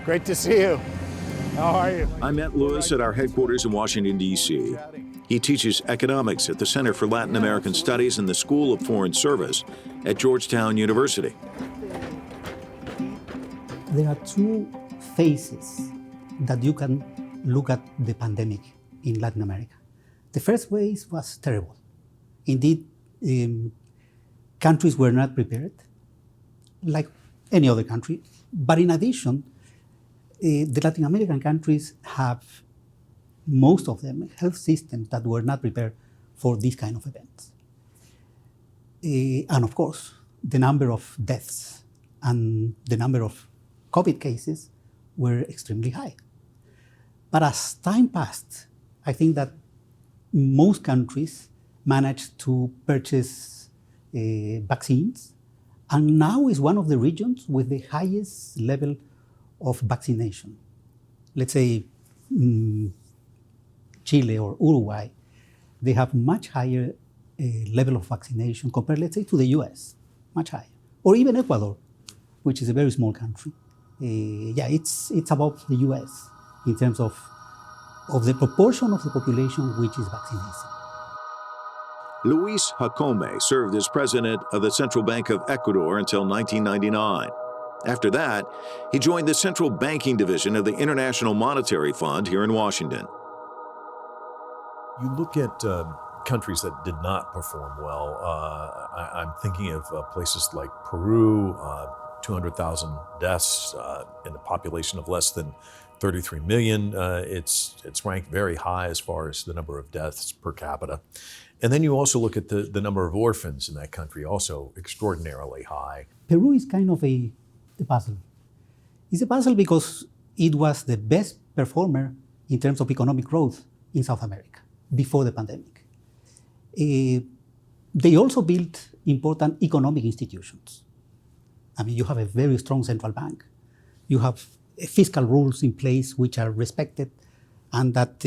Great to see you. How are you? I met Luis at our headquarters in Washington, D.C. He teaches economics at the Center for Latin American Studies in the School of Foreign Service at Georgetown University. There are two phases that you can look at the pandemic in Latin America. The first phase was terrible. Indeed, countries were not prepared, like any other country. But in addition, the Latin American countries have, most of them, health systems that were not prepared for these kind of events. And of course, the number of deaths and the number of COVID cases were extremely high. But as time passed, I think that most countries managed to purchase vaccines, and now is one of the regions with the highest level of vaccination. Let's say Chile or Uruguay, they have much higher level of vaccination compared, let's say, to the US, much higher. Or even Ecuador, which is a very small country. It's above the US in terms of the proportion of the population which is vaccinated. Luis Jacome served as president of the Central Bank of Ecuador until 1999. After that, he joined the Central Banking Division of the International Monetary Fund here in Washington. You look at countries that did not perform well. I'm thinking of places like Peru, 200,000 deaths in a population of less than 33 million. It's ranked very high as far as the number of deaths per capita. And then you also look at the number of orphans in that country, also extraordinarily high. Peru is kind of a puzzle. It's a puzzle because it was the best performer in terms of economic growth in South America before the pandemic. They also built important economic institutions. I mean, you have a very strong central bank. You have fiscal rules in place which are respected and that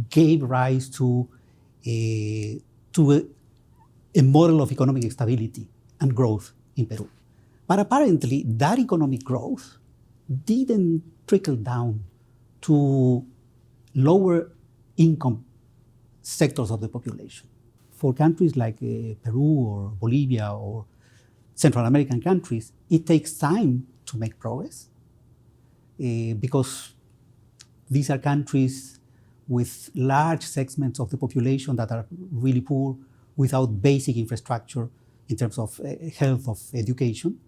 gave rise to a model of economic stability and growth in Peru. But apparently, that economic growth didn't trickle down to lower income sectors of the population. For countries like Peru or Bolivia or Central American countries, it takes time to make progress because these are countries with large segments of the population that are really poor without basic infrastructure in terms of health, of education.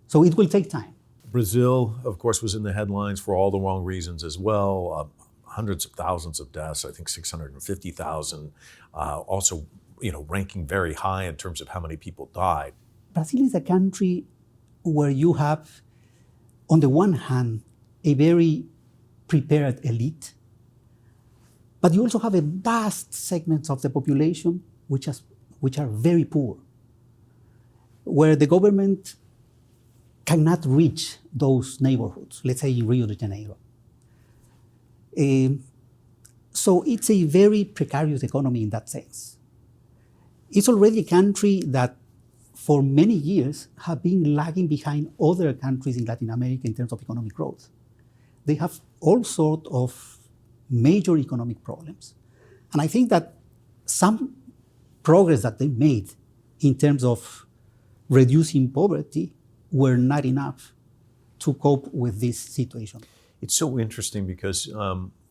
So it will take time. Brazil, of course, was in the headlines for all the wrong reasons as well. Hundreds of thousands of deaths, I think 650,000. Also, ranking very high in terms of how many people died. Brazil is a country where you have, on the one hand, a very prepared elite, but you also have a vast segments of the population which are very poor, where the government cannot reach those neighborhoods, let's say in Rio de Janeiro. So it's a very precarious economy in that sense. It's already a country that for many years have been lagging behind other countries in Latin America in terms of economic growth. They have all sorts of major economic problems. And I think that some progress that they made in terms of reducing poverty were not enough to cope with this situation. It's so interesting because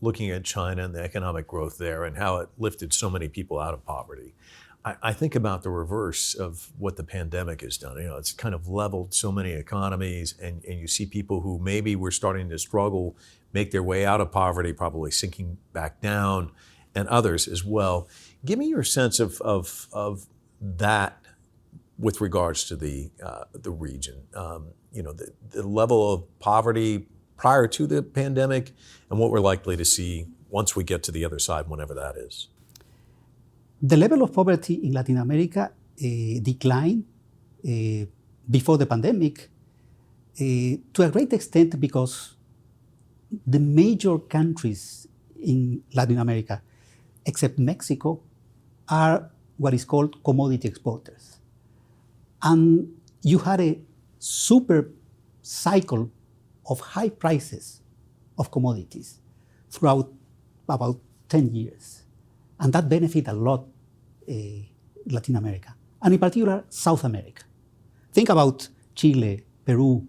looking at China and the economic growth there and how it lifted so many people out of poverty, I think about the reverse of what the pandemic has done. It's kind of leveled so many economies, and you see people who maybe were starting to struggle make their way out of poverty, probably sinking back down, and others as well. Give me your sense of that with regards to the region. The level of poverty prior to the pandemic and what we're likely to see once we get to the other side, whenever that is. The level of poverty in Latin America declined before the pandemic to a great extent because the major countries in Latin America, except Mexico, are what is called commodity exporters. And you had a super cycle of high prices of commodities throughout about 10 years. And that benefited a lot Latin America, and in particular, South America. Think about Chile, Peru,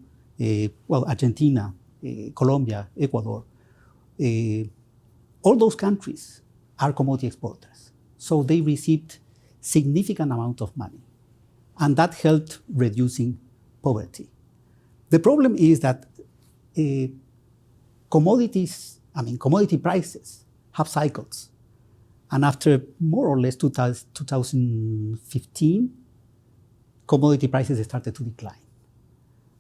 Argentina, Colombia, Ecuador. All those countries are commodity exporters. So they received significant amount of money, and that helped reducing poverty. The problem is that commodity prices have cycles. And after more or less 2015, commodity prices started to decline.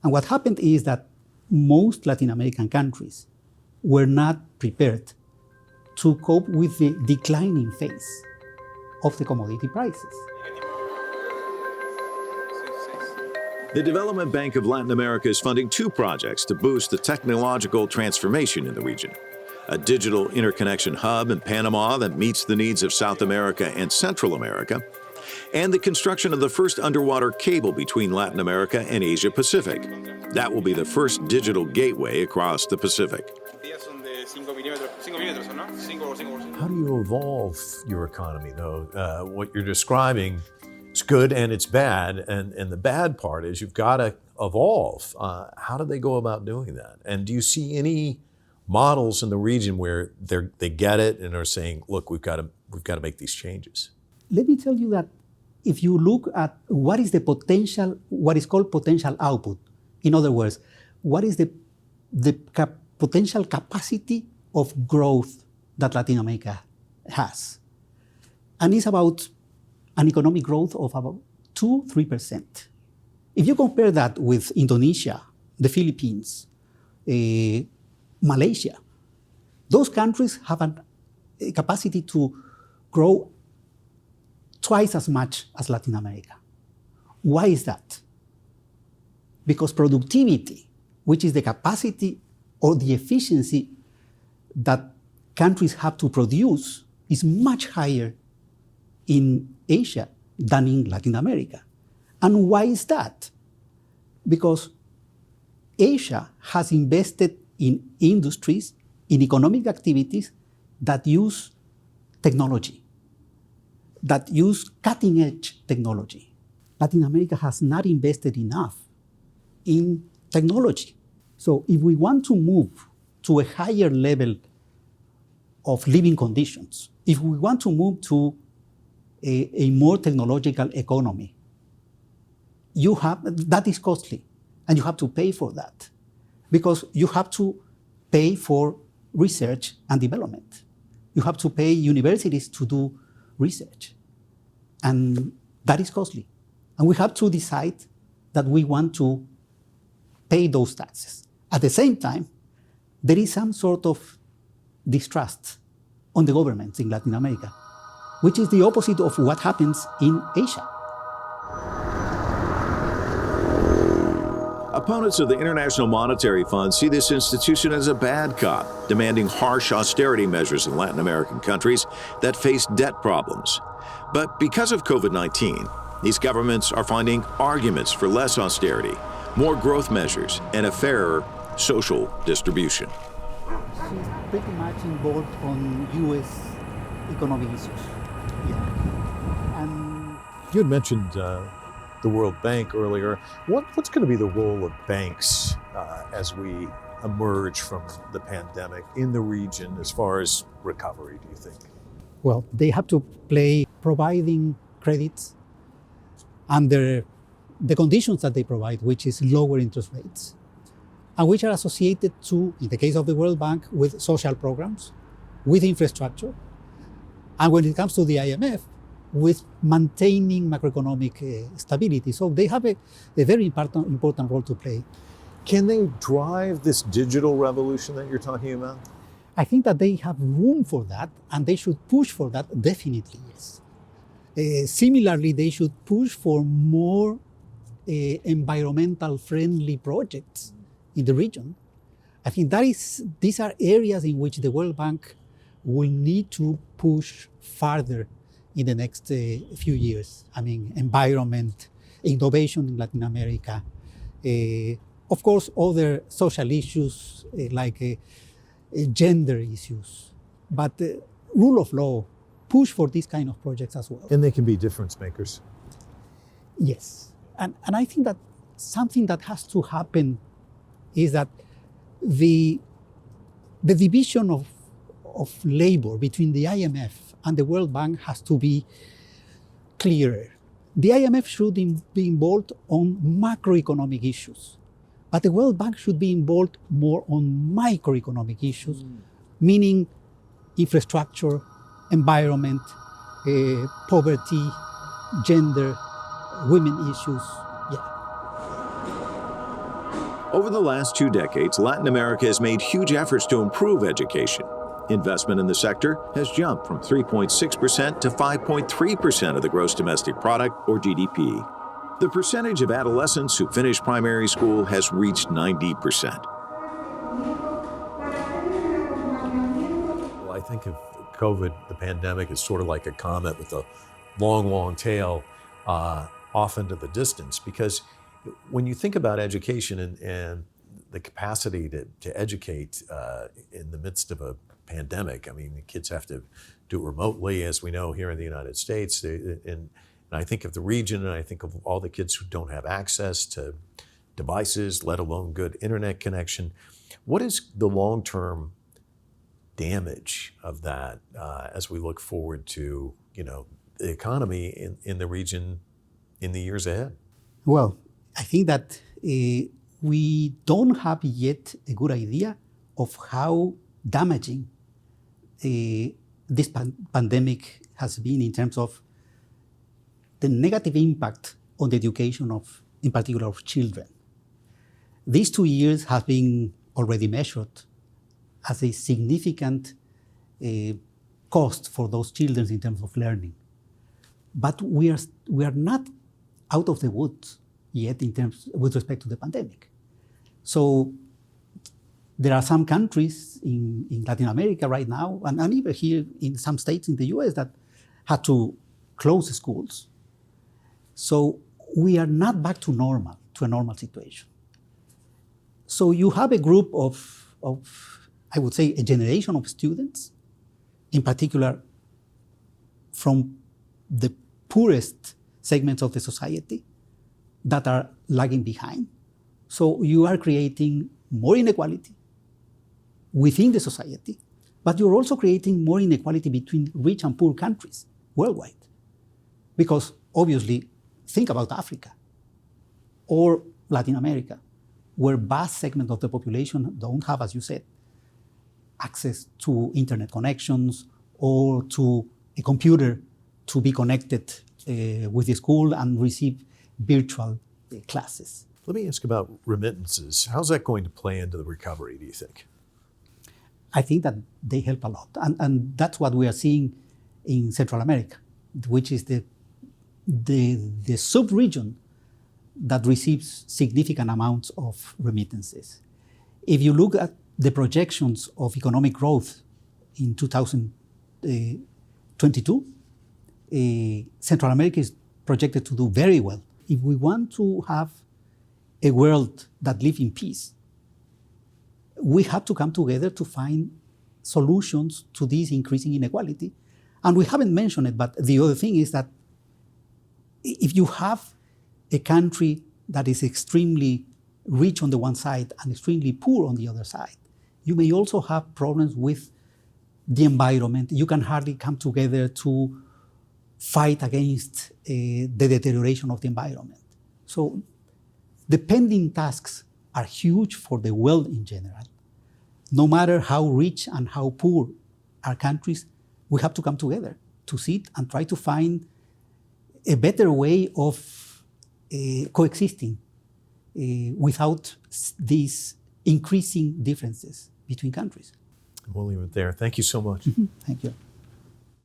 And what happened is that most Latin American countries were not prepared to cope with the declining phase of the commodity prices. The Development Bank of Latin America is funding 2 projects to boost the technological transformation in the region. A digital interconnection hub in Panama that meets the needs of South America and Central America, and the construction of the first underwater cable between Latin America and Asia Pacific. That will be the first digital gateway across the Pacific. How do you evolve your economy, though? What you're describing, it's good and it's bad, and the bad part is you've got to evolve. How do they go about doing that? And do you see any models in the region where they get it and are saying, look, we've got to make these changes? Let me tell you that if you look at what is the potential, what is called potential output, in other words, what is the potential capacity of growth that Latin America has. And it's about an economic growth of about 2-3%. If you compare that with Indonesia, the Philippines, Malaysia, those countries have a capacity to grow twice as much as Latin America. Why is that? Because productivity, which is the capacity or the efficiency that countries have to produce, is much higher in Asia than in Latin America. And why is that? Because Asia has invested in industries, in economic activities that use technology, that use cutting-edge technology. Latin America has not invested enough in technology. So if we want to move to a higher level of living conditions, if we want to move to a more technological economy, that is costly, and you have to pay for that, because you have to pay for research and development. You have to pay universities to do research, and that is costly. And we have to decide that we want to pay those taxes. At the same time, there is some sort of distrust on the governments in Latin America, which is the opposite of what happens in Asia. Opponents of the International Monetary Fund see this institution as a bad cop, demanding harsh austerity measures in Latin American countries that face debt problems. But because of COVID-19, these governments are finding arguments for less austerity, more growth measures, and a fairer social distribution. She's pretty much involved on U.S. economic issues. Yeah. And you had mentioned the World Bank earlier. What's going to be the role of banks as we emerge from the pandemic in the region as far as recovery, do you think? Well, they have to play providing credits under the conditions that they provide, which is lower interest rates, and which are associated to, in the case of the World Bank, with social programs, with infrastructure, and when it comes to the IMF, with maintaining macroeconomic stability. So they have a very important role to play. Can they drive this digital revolution that you're talking about? I think that they have room for that, and they should push for that, definitely, yes. Similarly, they should push for more environmental friendly projects in the region. I think these are areas in which the World Bank will need to push farther in the next few years. I mean, environment, innovation in Latin America. Of course, other social issues like gender issues, but rule of law, push for these kind of projects as well. And they can be difference makers. Yes, and I think that something that has to happen is that the division of labor between the IMF and the World Bank has to be clearer. The IMF should be involved on macroeconomic issues, but the World Bank should be involved more on microeconomic issues, meaning infrastructure, environment, poverty, gender, women issues. Over the last 2 decades, Latin America has made huge efforts to improve education. Investment in the sector has jumped from 3.6% to 5.3% of the gross domestic product, or GDP. The percentage of adolescents who finish primary school has reached 90%. Well, I think of COVID, the pandemic, is sort of like a comet with a long, long tail off into the distance, because when you think about education and the capacity to educate in the midst of a pandemic, I mean, the kids have to do it remotely, as we know here in the United States. And I think of the region, and I think of all the kids who don't have access to devices, let alone good internet connection. What is the long-term damage of that as we look forward to, the economy in the region in the years ahead? Well, I think that we don't have yet a good idea of how damaging this pandemic has been in terms of the negative impact on the education of, in particular, of children. These 2 years have been already measured as a significant cost for those children in terms of learning. But we are not out of the woods yet with respect to the pandemic. So there are some countries in Latin America right now, and even here in some states in the US, that had to close schools. So we are not back to a normal situation. So you have a group of I would say, a generation of students, in particular from the poorest segments of the society, that are lagging behind. So you are creating more inequality within the society, but you're also creating more inequality between rich and poor countries worldwide. Because obviously, think about Africa or Latin America, where vast segments of the population don't have, as you said, access to internet connections or to a computer to be connected with the school and receive virtual classes. Let me ask about remittances. How's that going to play into the recovery, do you think? I think that they help a lot. And that's what we are seeing in Central America, which is the sub-region that receives significant amounts of remittances. If you look at the projections of economic growth in 2022, Central America is projected to do very well. If we want to have a world that lives in peace, we have to come together to find solutions to this increasing inequality. And we haven't mentioned it, but the other thing is that if you have a country that is extremely rich on the one side and extremely poor on the other side, you may also have problems with the environment. You can hardly come together to fight against the deterioration of the environment. So the pending tasks are huge for the world in general. No matter how rich and how poor our countries, we have to come together to sit and try to find a better way of coexisting without these increasing differences between countries. We'll leave it there. Thank you so much. Thank you.